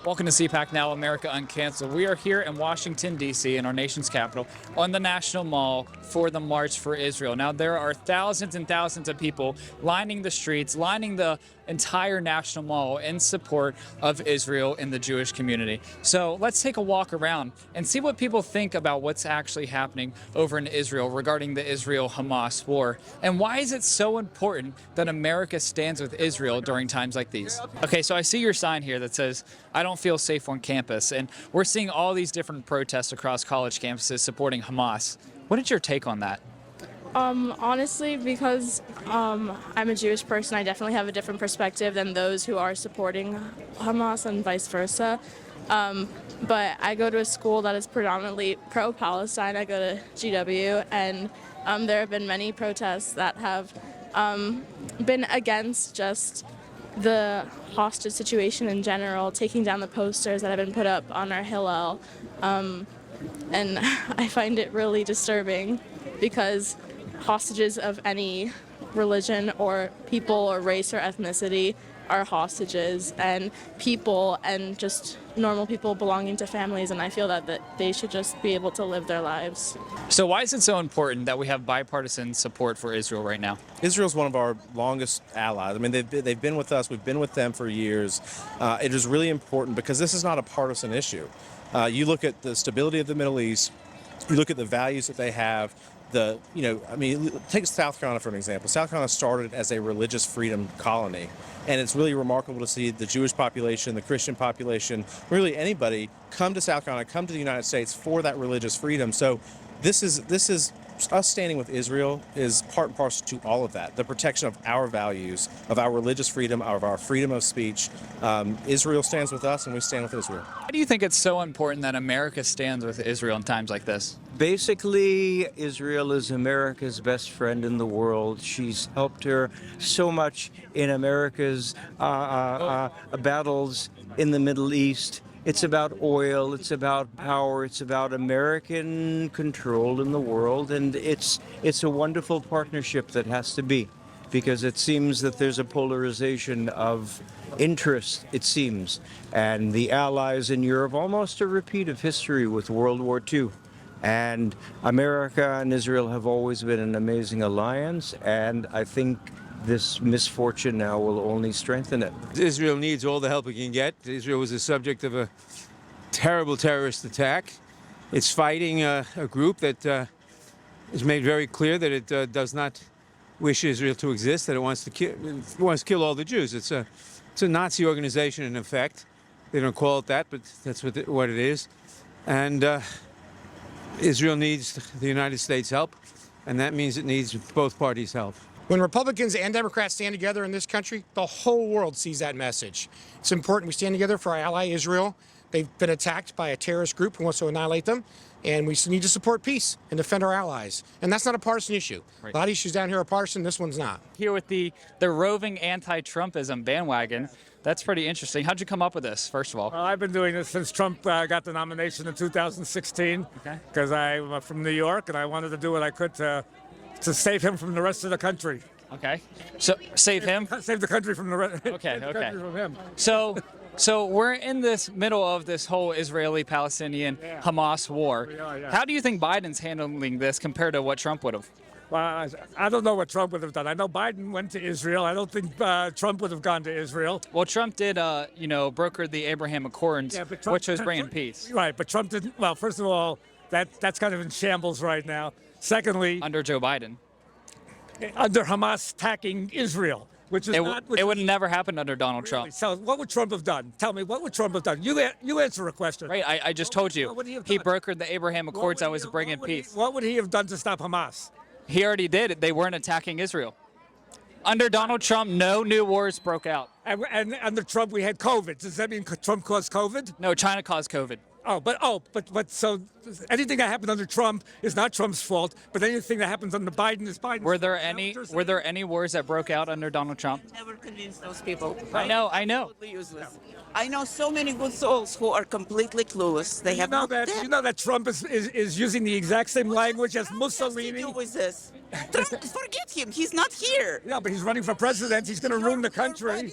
Welcome to CPAC Now, America Uncanceled. We are here in Washington, D.C., in our nation's capital, on the National Mall for the March for Israel. Now, there are thousands and thousands of people lining the streets, lining the entire National Mall in support of Israel and the Jewish community. So let's take a walk around and see what people think about what's actually happening over in Israel regarding the Israel-Hamas war. And why is it so important that America stands with Israel during times like these? Okay, so I see your sign here that says, "I don't feel safe on campus." And we're seeing all these different protests across college campuses supporting Hamas. What is your take on that? Honestly, because I'm a Jewish person, I definitely have a different perspective than those who are supporting Hamas and vice versa. But I go to a school that is predominantly pro-Palestine. I go to GW, and there have been many protests that have been against just the hostage situation in general, taking down the posters that have been put up on our Hillel. And I find it really disturbing because hostages of any religion or people or race or ethnicity are hostages and people and just normal people belonging to families, and I feel that they should just be able to live their lives. So why is it so important that we have bipartisan support for Israel right now? Israel's one of our longest allies. I mean, they've been with us. We've been with them for years. It is really important because this is not a partisan issue. You look at the stability of the Middle East. You look at the values that they have. Take South Carolina for an example. South Carolina started as a religious freedom colony, and it's really remarkable to see the Jewish population, the Christian population, really anybody come to South Carolina, come to the United States for that religious freedom. So this is us standing with Israel is part and parcel to all of that. The protection of our values, of our religious freedom, of our freedom of speech. Israel stands with us, and we stand with Israel. Why do you think it's so important that America stands with Israel in times like this? Basically, Israel is America's best friend in the world. She's helped her so much in America's battles in the Middle East. It's about oil, it's about power, it's about American control in the world, and it's a wonderful partnership that has to be, because it seems that there's a polarization of interest, it seems, and the allies in Europe, almost a repeat of history with World War II. And America and Israel have always been an amazing alliance, and I think this misfortune now will only strengthen it. Israel needs all the help it can get. Israel was the subject of a terrible terrorist attack. It's fighting a group that has made very clear that it does not wish Israel to exist, that it wants to kill all the Jews. It's a Nazi organization in effect. They don't call it that, but that's what it is. And Israel needs the United States' help, and that means it needs both parties' help. When Republicans and Democrats stand together in this country, the whole world sees that message. It's important we stand together for our ally Israel. They've been attacked by a terrorist group who wants to annihilate them, and we need to support peace and defend our allies. And that's not a partisan issue. Right. A lot of issues down here are partisan, this one's not. Here with the roving anti-Trumpism bandwagon. That's pretty interesting. How'd you come up with this, first of all? Well, I've been doing this since Trump got the nomination in 2016, because I'm from New York, and I wanted to do what I could to save him from the rest of the country. Okay. So save him? Save the country from the rest. Okay. Country from him. So we're in this middle of this whole Israeli-Palestinian Hamas war. Yeah. How do you think Biden's handling this compared to what Trump would have? Well, I don't know what Trump would have done. I know Biden went to Israel. I don't think Trump would have gone to Israel. Well, Trump did, broker the Abraham Accords, which was bringing peace. Right, but Trump didn't. Well, first of all, that's kind of in shambles right now. Secondly, under Joe Biden, under Hamas attacking Israel, which is it would never happen under Donald Trump. So what would Trump have done? Tell me, what would Trump have done? You answer a question. Right, I just told you. He brokered the Abraham Accords that was bringing peace. What would he have done to stop Hamas? He already did it. They weren't attacking Israel. Under Donald Trump, no new wars broke out. And under Trump, we had COVID. Does that mean Trump caused COVID? No, China caused COVID. But so anything that happened under Trump is not Trump's fault, but anything that happens under Biden is Biden's fault. Were there any wars that broke out under Donald Trump? Never convince those people. I know. Totally useless. I know so many good souls who are completely clueless. They have you know that Trump is using the exact same language as Mussolini. What with this? Trump, forget him. He's not here. Yeah, but he's running for president. He's going to ruin the country.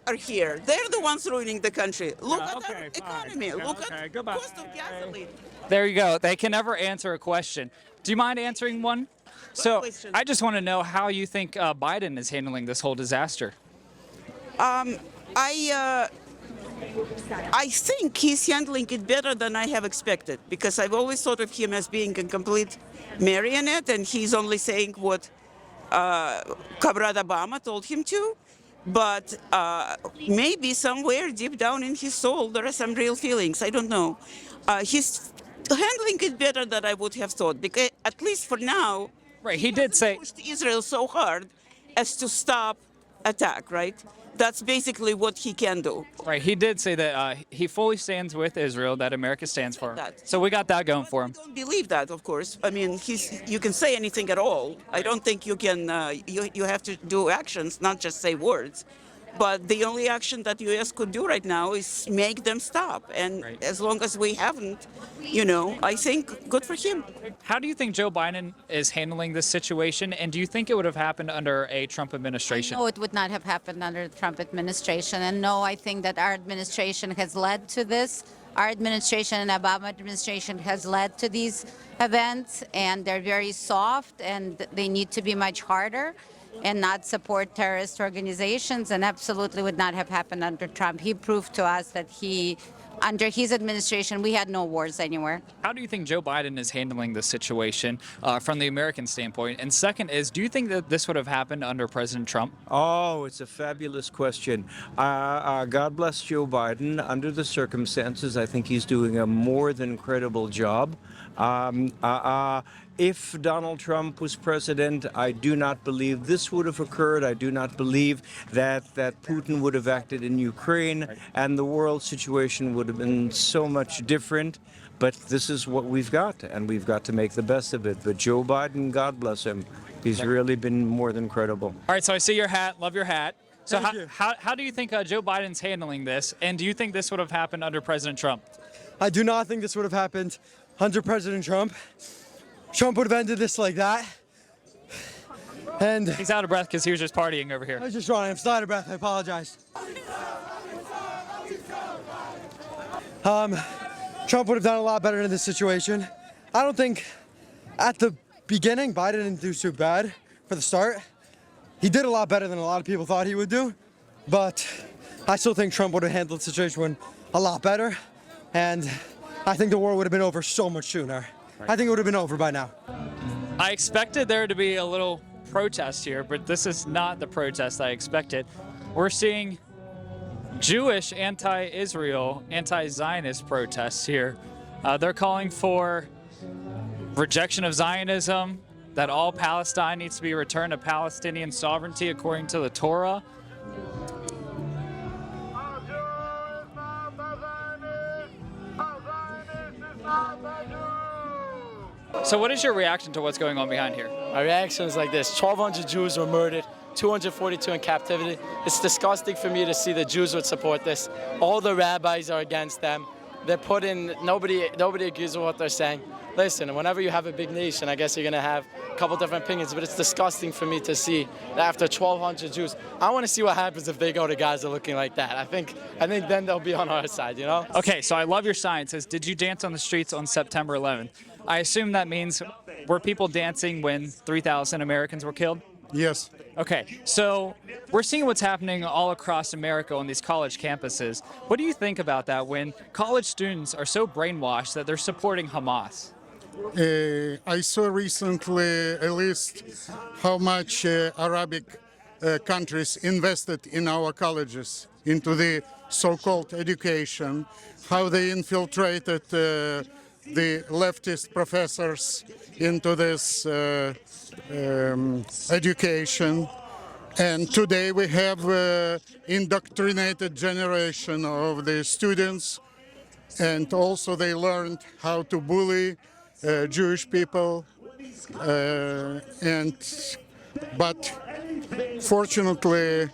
are here. They're the ones ruining the country. Look at okay, our fine. economy. Look Okay, at the goodbye. cost of gasoline. There you go. They can never answer a question. Do you mind answering one? So question? I just want to know how you think Biden is handling this whole disaster. I think he's handling it better than I have expected because I've always thought of him as being a complete marionette, and he's only saying what Comrade Obama told him to. But maybe somewhere deep down in his soul there are some real feelings. I don't know. He's handling it better than I would have thought because at least for now, Right, he did say. pushed Israel so hard as to stop attack. Right. That's basically what he can do. Right, he did say that he fully stands with Israel, that America stands for him. That. So we got that going for I him. don't believe that, of course. I mean, you can say anything at all. I don't think you can. You have to do actions, not just say words. But the only action that U.S. could do right now is make them stop. And Right. as long as we haven't, I think good for him. How do you think Joe Biden is handling this situation, and do you think it would have happened under a Trump administration? No, it would not have happened under the Trump administration. And no, I think that our administration has led to this. Our administration and Obama administration has led to these events, and they're very soft, and they need to be much harder and not support terrorist organizations, and absolutely would not have happened under Trump. He proved to us that under his administration, we had no wars anywhere. How do you think Joe Biden is handling this situation from the American standpoint? And second is, do you think that this would have happened under President Trump? Oh, it's a fabulous question. God bless Joe Biden. Under the circumstances, I think he's doing a more than credible job. If Donald Trump was president, I do not believe this would have occurred. I do not believe that Putin would have acted in Ukraine, and the world situation would have been so much different. But this is what we've got, and we've got to make the best of it. But Joe Biden, God bless him, he's really been more than credible. All right, so I see your hat. Love your hat. So Thank you. how do you think Joe Biden's handling this, and do you think this would have happened under President Trump? I do not think this would have happened under President Trump. Trump would have ended this like that. And He's out of breath because he was just partying over I here. was just running. I'm still out of breath. I apologize. Trump would have done a lot better in this situation. I don't think at the beginning Biden didn't do too bad for the start. He did a lot better than a lot of people thought he would do. But I still think Trump would have handled the situation a lot better. And I think the war would have been over so much sooner. I think it would have been over by now. I expected there to be a little protest here, but this is not the protest I expected. We're seeing Jewish anti-Israel, anti-Zionist protests here. They're calling for rejection of Zionism, that all Palestine needs to be returned to Palestinian sovereignty according to the Torah. So what is your reaction to what's going on behind here? My reaction is like this: 1,200 Jews were murdered, 242 in captivity. It's disgusting for me to see the Jews would support this. All the rabbis are against them. They're putting, nobody agrees with what they're saying. Listen, whenever you have a big nation, I guess you're going to have a couple different opinions, but it's disgusting for me to see that after 1,200 Jews, I want to see what happens if they go to Gaza looking like that. I think then they'll be on our side, you know? Okay, so I love your sign. It says, did you dance on the streets on September 11th? I assume that means, were people dancing when 3,000 Americans were killed? Yes. Okay, so we're seeing what's happening all across America on these college campuses. What do you think about that when college students are so brainwashed that they're supporting Hamas? I saw recently a list how much Arabic countries invested in our colleges, into the so-called education, how they infiltrated the leftist professors into this education. And today we have indoctrinated generation of the students, and also they learned how to bully Jewish people, but fortunately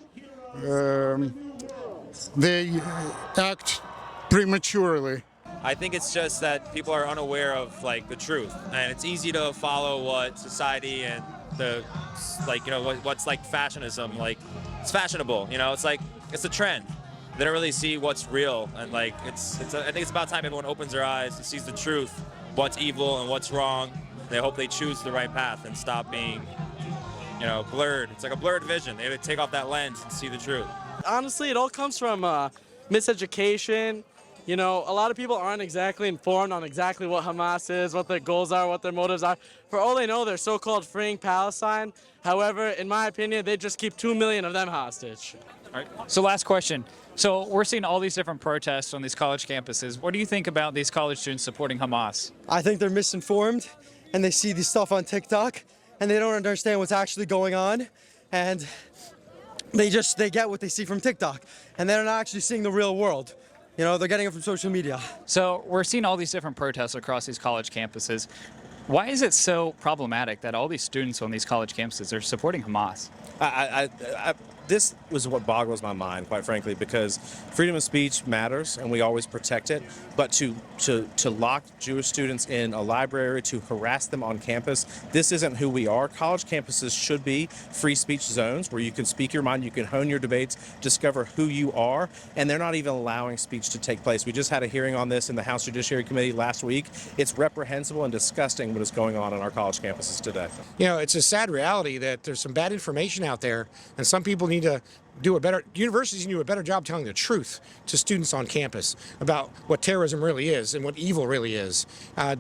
they act prematurely. I think it's just that people are unaware of the truth, and it's easy to follow what society and what's like fashionism, like it's fashionable. You know, it's like it's a trend. They don't really see what's real, and like I think it's about time everyone opens their eyes and sees the truth, what's evil and what's wrong. They hope they choose the right path and stop being, you know, blurred. It's like a blurred vision. They have to take off that lens and see the truth. Honestly, it all comes from miseducation. You know, a lot of people aren't exactly informed on exactly what Hamas is, what their goals are, what their motives are. For all they know, they're so-called freeing Palestine. However, in my opinion, they just keep 2 million of them hostage. All right. So last question. So we're seeing all these different protests on these college campuses. What do you think about these college students supporting Hamas? I think they're misinformed, and they see this stuff on TikTok, and they don't understand what's actually going on, and they get what they see from TikTok, and they're not actually seeing the real world. You know, they're getting it from social media. So we're seeing all these different protests across these college campuses. Why is it so problematic that all these students on these college campuses are supporting Hamas? This was what boggles my mind, quite frankly, because freedom of speech matters and we always protect it. But to lock Jewish students in a library, to harass them on campus, this isn't who we are. College campuses should be free speech zones where you can speak your mind, you can hone your debates, discover who you are, and they're not even allowing speech to take place. We just had a hearing on this in the House Judiciary Committee last week. It's reprehensible and disgusting what is going on our college campuses today. You know, it's a sad reality that there's some bad information out there, and some people need to do a better, universities need to do a better job telling the truth to students on campus about what terrorism really is and what evil really is.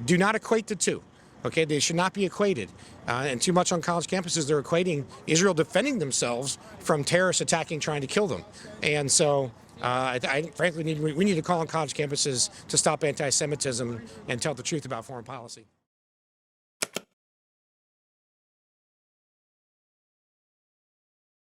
Do not equate the two. Okay, they should not be equated. And too much on college campuses, they're equating Israel defending themselves from terrorists attacking, trying to kill them. And so I frankly, we need to call on college campuses to stop anti-Semitism and tell the truth about foreign policy.